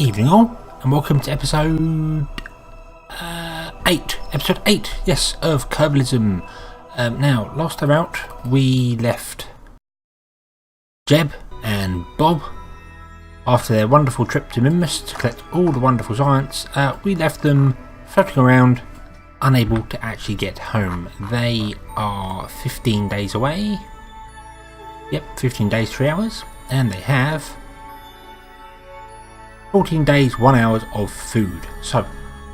Evening all, and welcome to episode 8. Episode 8, yes, of Kerbalism. Now, last time out, we left Jed and Bob after their wonderful trip to Mimas to collect all the wonderful science. We left them floating around, unable to actually get home. They are 15 days away. Yep, 15 days, 3 hours, and they have 14 days, 1 hour of food. So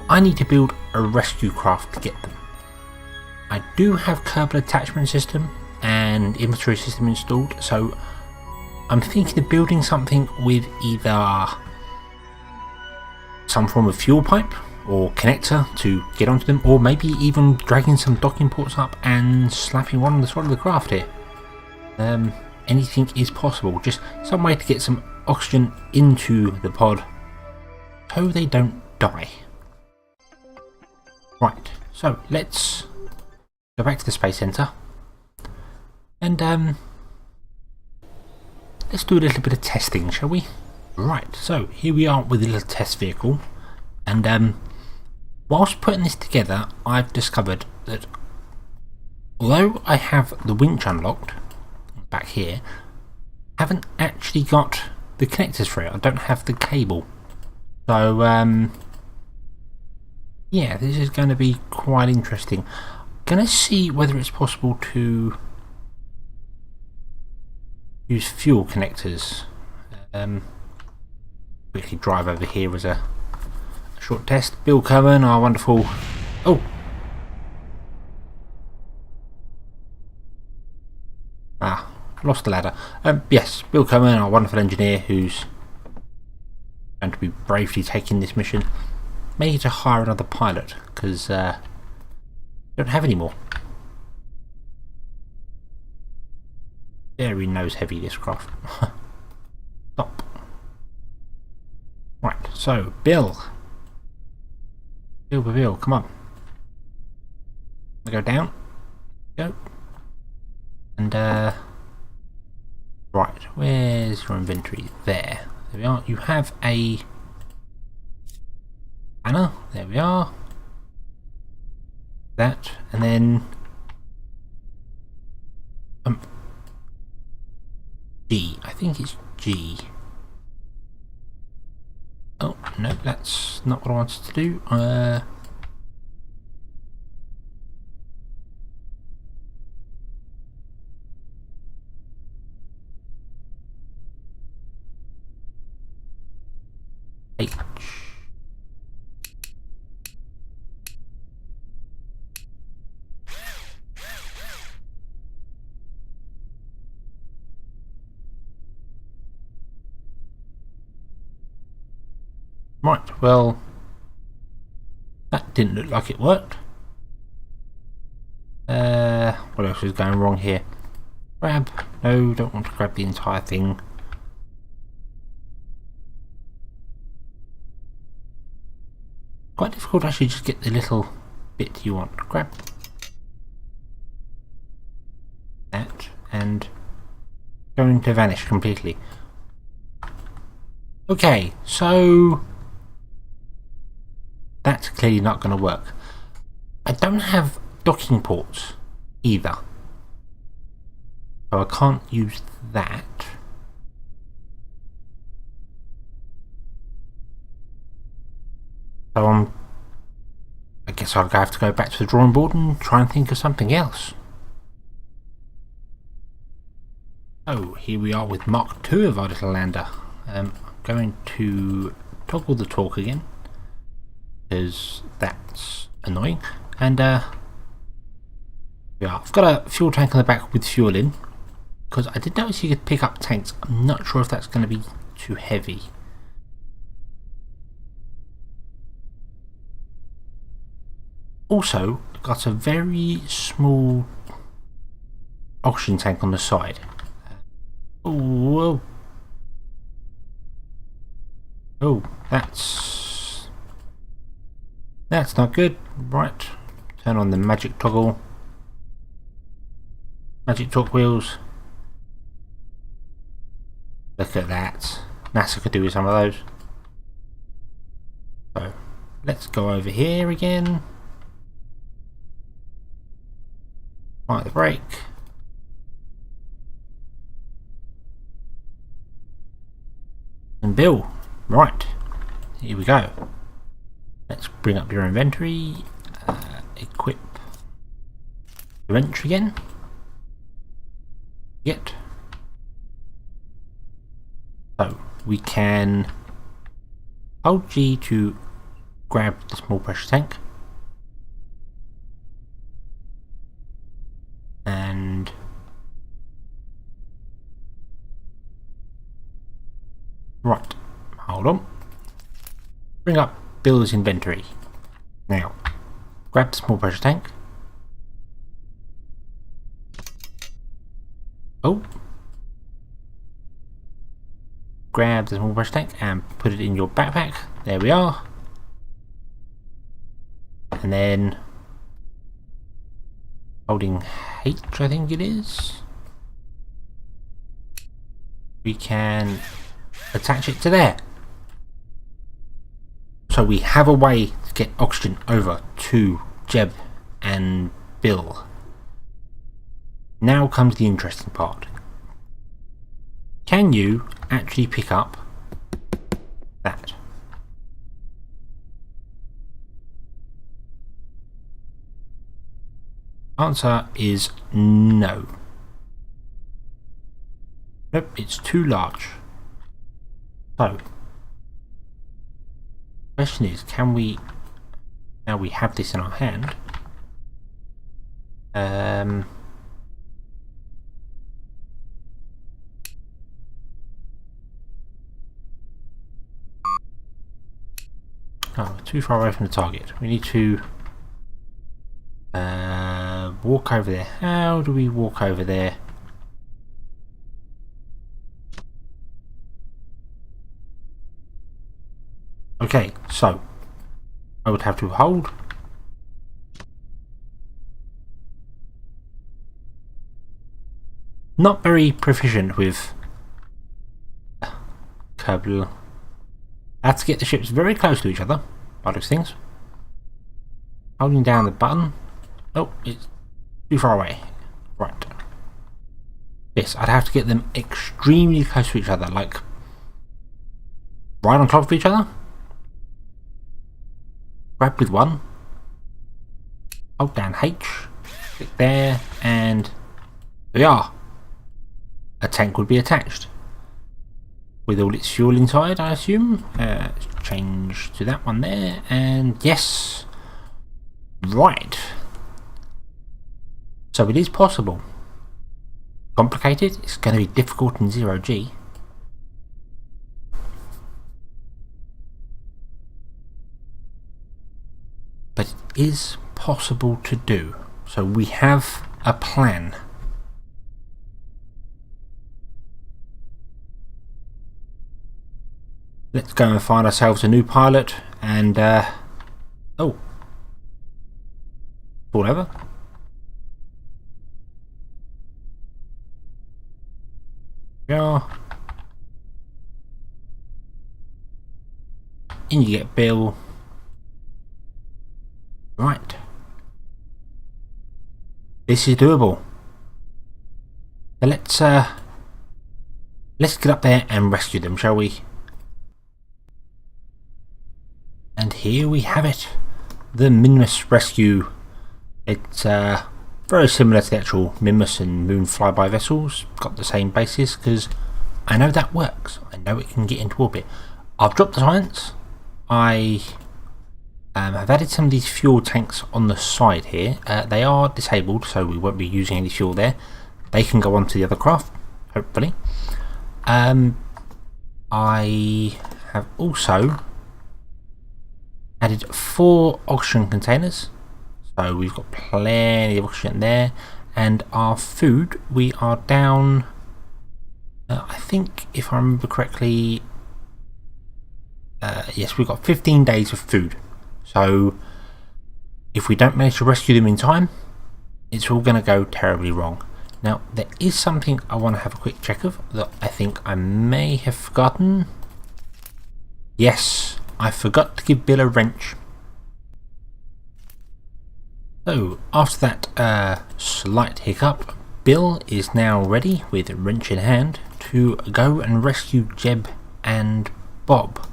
I need to build a rescue craft to get them. I do have Kerbal attachment system and inventory system installed, so I'm thinking of building something with either some form of fuel pipe or connector to get onto them, or maybe even dragging some docking ports up and slapping one on the side of the craft here. Anything is possible, just some way to get some oxygen into the pod so they don't die. Right, so let's go back to the space center and let's do a little bit of testing, shall we? Right, so here we are with a little test vehicle, and whilst putting this together I've discovered that although I have the winch unlocked back here, I haven't actually got the connectors for it. I don't have the cable. So yeah, this is going to be quite interesting. Going to see whether it's possible to use fuel connectors. Quickly drive over here as a short test. Bill Cohen, our wonderful... Oh! Lost the ladder. Yes, Bill Cohen, our wonderful engineer, who's going to be bravely taking this mission. May need to hire another pilot because don't have any more. Very nose heavy this craft. Stop. Right, so Bill, come on. Go down. Go. And right, where's your inventory? There we are. You have a banner. There we are. That, and then G. I think it's G. Oh no, that's not what I wanted to do. H. Right, well, that didn't look like it worked. What else is going wrong here? Grab. No, don't want to grab the entire thing. Quite difficult to actually just get the little bit you want. Grab that and going to vanish completely. Okay, so that's clearly not going to work. I don't have docking ports either, so I can't use that. So I guess I'll have to go back to the drawing board and try and think of something else. Oh, here we are with Mark II of our little lander. I'm going to toggle the torque again because that's annoying. And yeah, I've got a fuel tank on the back with fuel in because I did notice you could pick up tanks. I'm not sure if that's going to be too heavy. Also, got a very small oxygen tank on the side. Oh, oh, that's not good. Right, turn on the magic toggle. Magic torque wheels. Look at that. NASA could do with some of those. So let's go over here again. Fire the brake. And Bill. Right. Here we go. Let's bring up your inventory. Equip the wrench again. Get. So we can hold G to grab the small pressure tank. And right, hold on. Bring up Bill's inventory. Now, grab the small pressure tank. Oh. Grab the small pressure tank and put it in your backpack. There we are. And then holding H, I think it is, we can attach it to there. So we have a way to get oxygen over to Jed and Bill. Now comes the interesting part. Can you actually pick up that? Answer is no. Nope, it's too large. So, question is, can we, now we have this in our hand, oh, we're too far away from the target. We need to walk over there. How do we walk over there? Okay, so I would have to hold. Not very proficient with Kerbal. I have to get the ships very close to each other by those things. Holding down the button. Oh, it's too far away. Right. Yes, I'd have to get them extremely close to each other, like right on top of each other. Grab with one. Hold down H. Click there, and there we are. A tank would be attached with all its fuel inside, I assume. Let's change to that one there, and yes. Right. So it is possible. Complicated, it's going to be difficult in 0G. But it is possible to do. So we have a plan. Let's go and find ourselves a new pilot and oh, fall over. Yeah. In you get Bill. Right. This is doable. So let's get up there and rescue them, shall we? And here we have it. The Minmus rescue. It's very similar to the actual Minmus and Moon flyby vessels. Got the same basis because I know that works. I know it can get into orbit. I've dropped the science. I have added some of these fuel tanks on the side here. They are disabled, so we won't be using any fuel there. They can go on to the other craft, hopefully. I have also added 4 oxygen containers, so we've got plenty of oxygen there. And our food, we are down, I think if I remember correctly, yes, we've got 15 days of food. So if we don't manage to rescue them in time, it's all going to go terribly wrong. Now there is something I want to have a quick check of that I think I may have forgotten. Yes, I forgot to give Bill a wrench. So, after that slight hiccup, Bill is now ready with a wrench in hand to go and rescue Jed and Bob.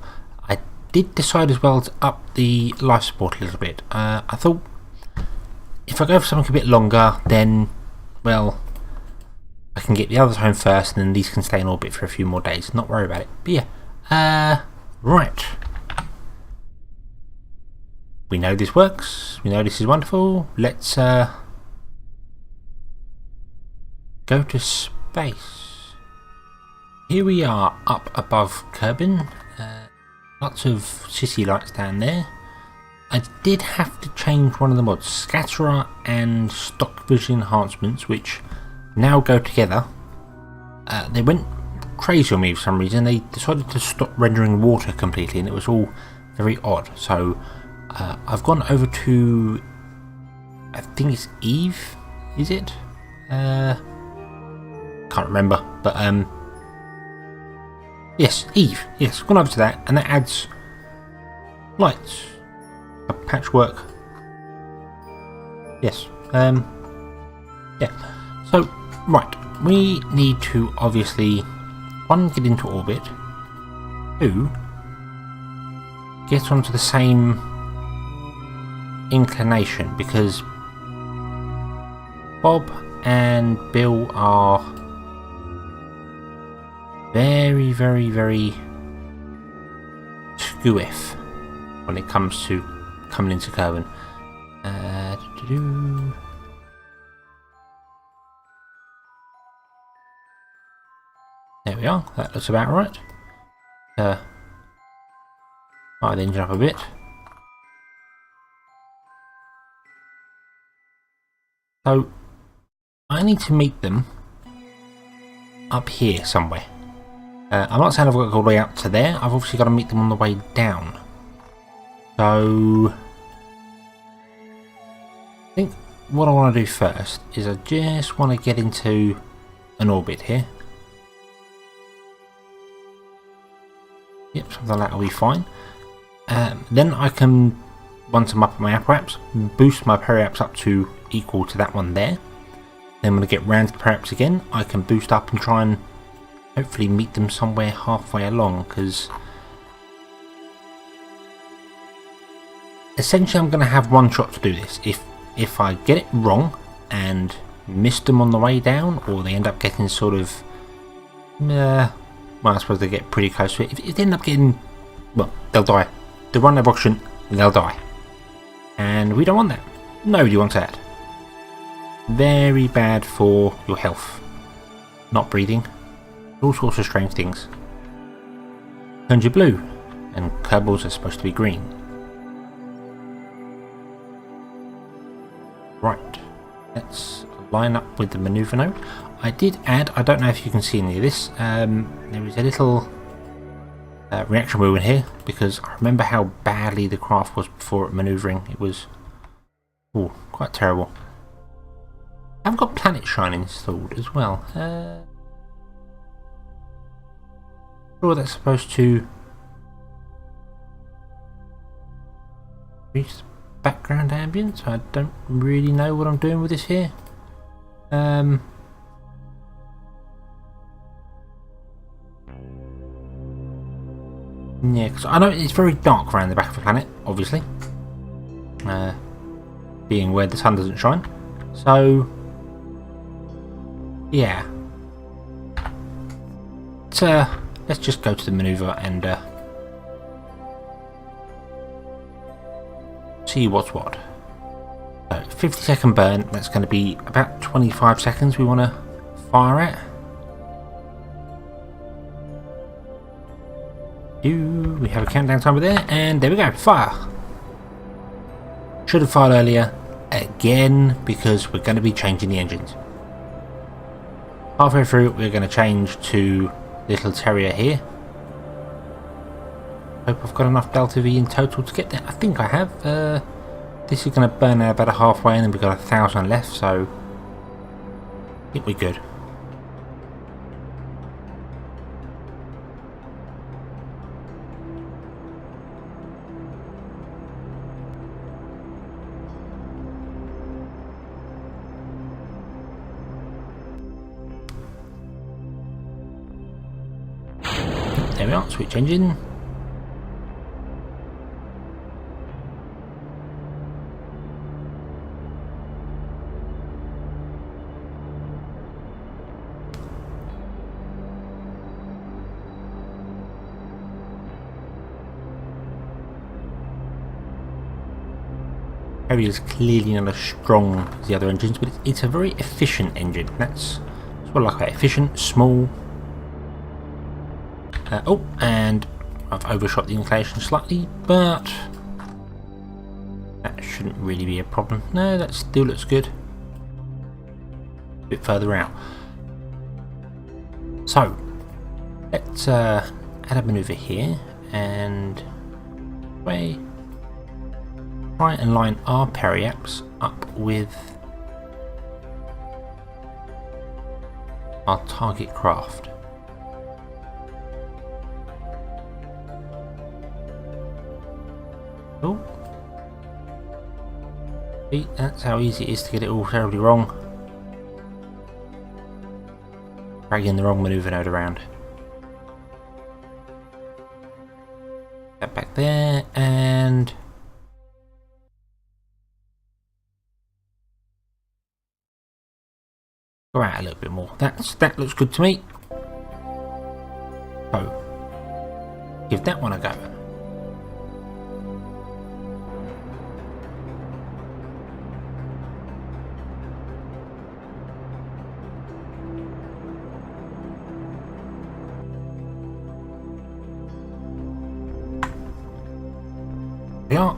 I did decide as well to up the life support a little bit. I thought if I go for something a bit longer, then, well, I can get the others home first and then these can stay in orbit for a few more days. Not worry about it. But yeah, right. We know this works. We know this is wonderful. Let's go to space. Here we are up above Kerbin. Lots of city lights down there. I did have to change one of the mods, Scatterer and Stock Vision Enhancements, which now go together. They went crazy on me for some reason. They decided to stop rendering water completely, and it was all very odd. So I've gone over to, I think it's Eve, is it? Can't remember, but yes, Eve. Yes, gone over to that, and that adds lights, a patchwork. Yes. Yeah. So right, we need to obviously, one, get into orbit, two, get onto the same inclination, because Bob and Bill are very, very, very skewiff when it comes to coming into Kerbin. There we are, that looks about right. Fire the engine up a bit. So, I need to meet them up here somewhere. I'm not saying I've got to go all the way up to there, I've obviously got to meet them on the way down. So, I think what I want to do first is I just want to get into an orbit here. Yep, something like that will be fine. Then I can, once I'm up at my apparatus, boost my periaps up to equal to that one there. Then when I get round to the periaps again, I can boost up and try and hopefully meet them somewhere halfway along, because essentially I'm going to have one shot to do this. If I get it wrong and miss them on the way down, or they end up getting sort of, well, I suppose they get pretty close to it. If they end up getting, well, they'll die. They run their rocket, they'll die. And we don't want that. Nobody wants that. Very bad for your health. Not breathing. All sorts of strange things. Turns you blue, and Kerbals are supposed to be green. Right, let's line up with the maneuver node. I did add, I don't know if you can see any of this, there is a little reaction wheel in here, because I remember how badly the craft was before maneuvering. It was quite terrible. I've got Planet Shine installed as well. Sure, that's supposed to reach the background ambience. I don't really know what I'm doing with this here. Yeah, because I know it's very dark around the back of the planet, obviously, being where the sun doesn't shine. So, yeah. Let's just go to the maneuver and see what's what. So, 50-second burn, that's going to be about 25 seconds we want to fire at. We have a countdown timer there, and there we go, fire! Should have fired earlier, again, because we're going to be changing the engines. Halfway through, we're going to change to Little Terrier here. Hope I've got enough Delta V in total to get there. I think I have. This is going to burn out about halfway, and then we've got 1,000 left, so I think we're good. we are, switch engine. Kerbal is clearly not as strong as the other engines, but it's a very efficient engine. That's what I like about it. Efficient, small. Oh, and I've overshot the inclination slightly, but that shouldn't really be a problem. No, that still looks good. A bit further out. So, let's add a manoeuvre here, and try and line our periaps up with our target craft. Oh, see, that's how easy it is to get it all terribly wrong. Dragging the wrong manoeuvre node around. Get back there and go out a little bit more. That looks good to me. So give that one a go.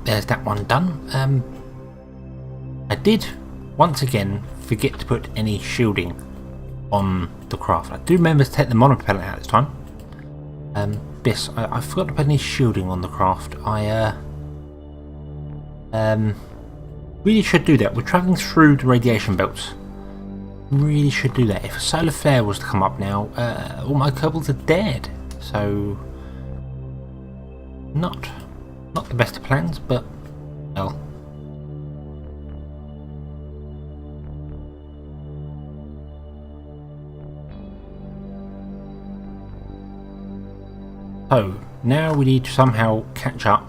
There's that one done. I did once again forget to put any shielding on the craft. I do remember to take the monopropellant out this time. Yes, I forgot to put any shielding on the craft. I really should do that. We're travelling through the radiation belts. Really should do that. If a solar flare was to come up now, all my Kerbals are dead. So not the best of plans, but well. So now we need to somehow catch up.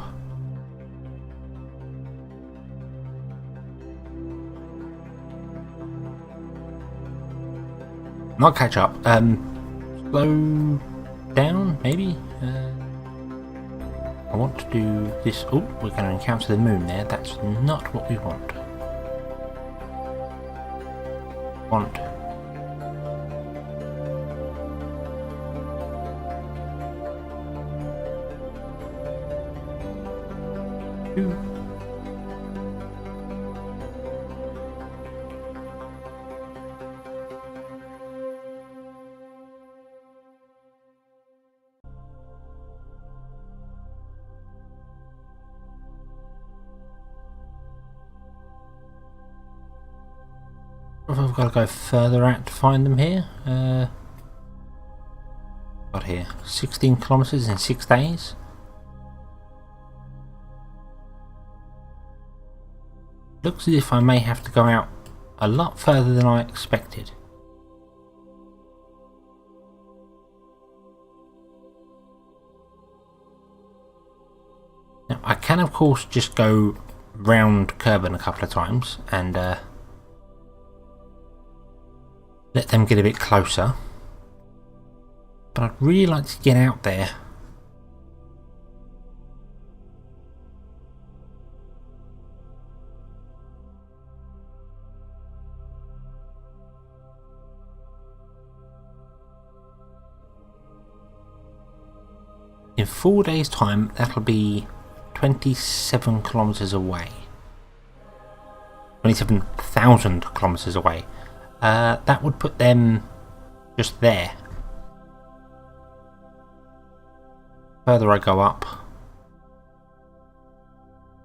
Not catch up. Slow down, maybe. I want to do this. Oh, we're going to encounter the moon there. That's not what we want. I've got to go further out to find them here. Got here 16 kilometers in 6 days. Looks as if I may have to go out a lot further than I expected. Now I can of course just go round Kerbal a couple of times and let them get a bit closer, but I'd really like to get out there. In 4 days' time, that'll be 27 kilometers away. 27,000 kilometers away. That would put them just there. Further I go up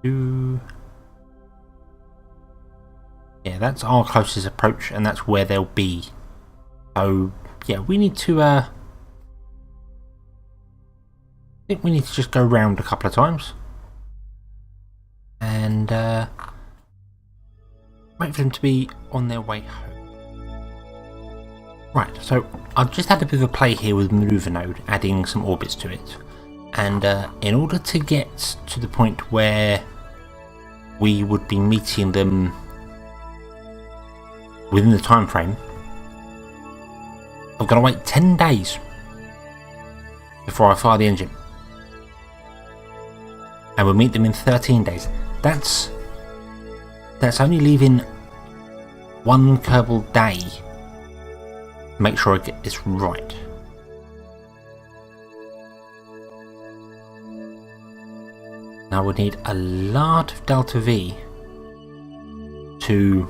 to... yeah, that's our closest approach, and that's where they'll be. So yeah, we need to I think we need to just go round a couple of times and wait for them to be on their way home. Right, so I've just had a bit of a play here with Maneuver Node, adding some orbits to it. And in order to get to the point where we would be meeting them within the time frame, I've got to wait 10 days before I fire the engine. And we'll meet them in 13 days. That's only leaving one Kerbal day. Make sure I get this right. Now we need a lot of Delta V to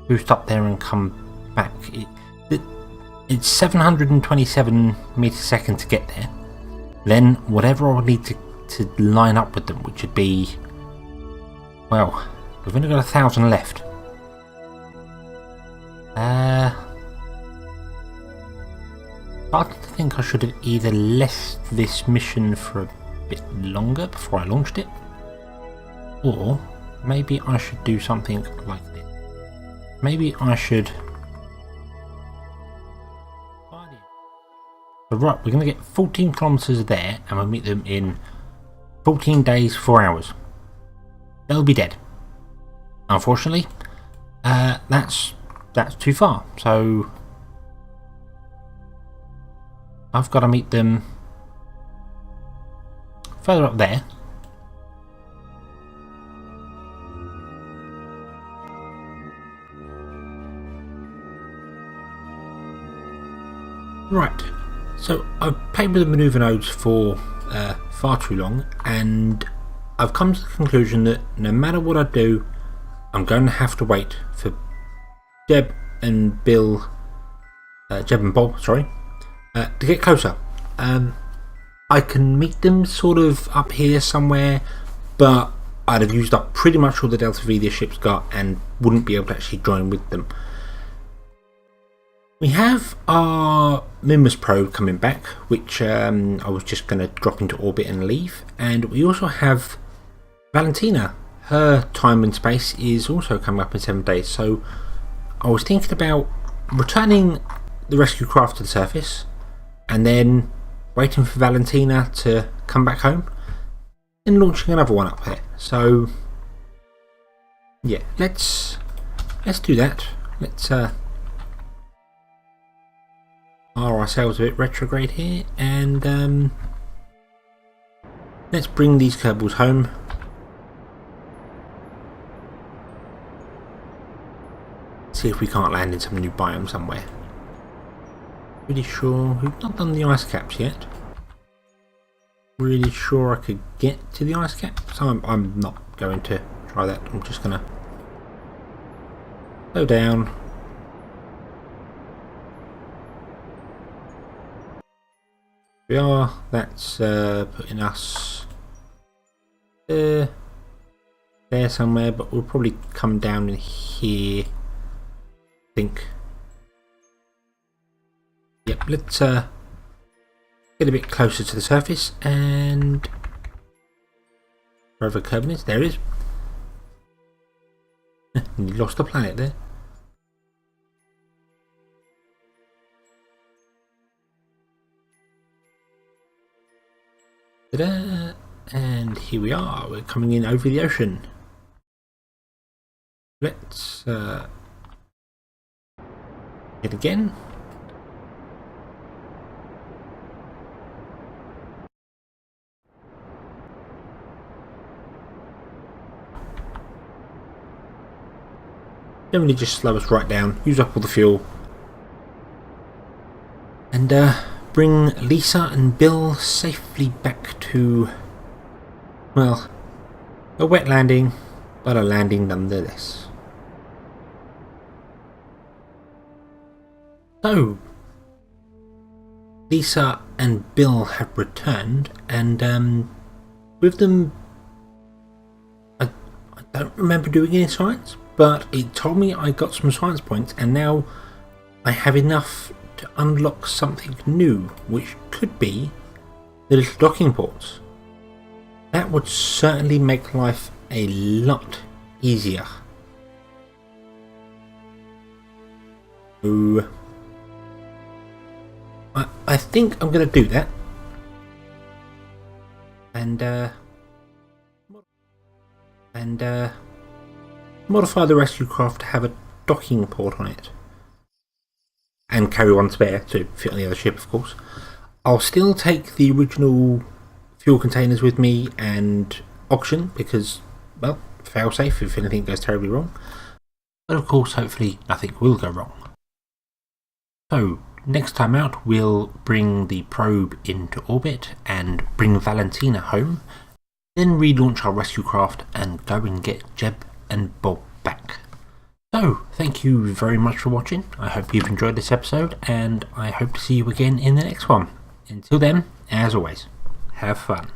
boost up there and come back. It's 727 meters a second to get there. Then whatever I need to line up with them, which would be, well, we've only got 1,000 left. I think I should have either left this mission for a bit longer before I launched it, or maybe I should do something like this. Maybe I should. So right, we're going to get 14 kilometers there, and we'll meet them in 14 days, 4 hours. They'll be dead. Unfortunately, that's too far. So I've got to meet them further up there. Right, so I've played with the maneuver nodes for far too long, and I've come to the conclusion that no matter what I do, I'm going to have to wait for Jed and Bob, sorry, to get closer. I can meet them sort of up here somewhere, but I'd have used up pretty much all the Delta V this ship's got and wouldn't be able to actually join with them. We have our Mimas probe coming back, which I was just going to drop into orbit and leave, and we also have Valentina. Her time and space is also coming up in 7 days, so I was thinking about returning the rescue craft to the surface and then waiting for Valentina to come back home and launching another one up there. So yeah, let's do that. Let's R ourselves a bit retrograde here, and let's bring these Kerbals home. See if we can't land in some new biome somewhere. Really sure we've not done the ice caps yet. Really sure I could get to the ice cap, so I'm not going to try that. I'm just gonna slow down. We are. That's putting us there somewhere, but we'll probably come down in here. I think. Yep, let's get a bit closer to the surface and wherever Kerbal is, there it is. You lost the planet there. Ta-da! And here we are, we're coming in over the ocean. Let's hit again. Generally just slow us right down, use up all the fuel, and bring Lisa and Bill safely back to, well, a wet landing, but a landing nonetheless. So, Lisa and Bill have returned, and with them, I don't remember doing any science, but it told me I got some science points, and now I have enough to unlock something new, which could be the little docking ports. That would certainly make life a lot easier. So I think I'm going to do that, and modify the rescue craft to have a docking port on it, and carry one spare to fit on the other ship, of course. I'll still take the original fuel containers with me and oxygen because, well, fail safe if anything goes terribly wrong. But of course, hopefully nothing will go wrong. So next time out, we'll bring the probe into orbit and bring Valentina home, then relaunch our rescue craft and go and get Jed and Bob back. So, thank you very much for watching. I hope you've enjoyed this episode, and I hope to see you again in the next one. Until then, as always, have fun.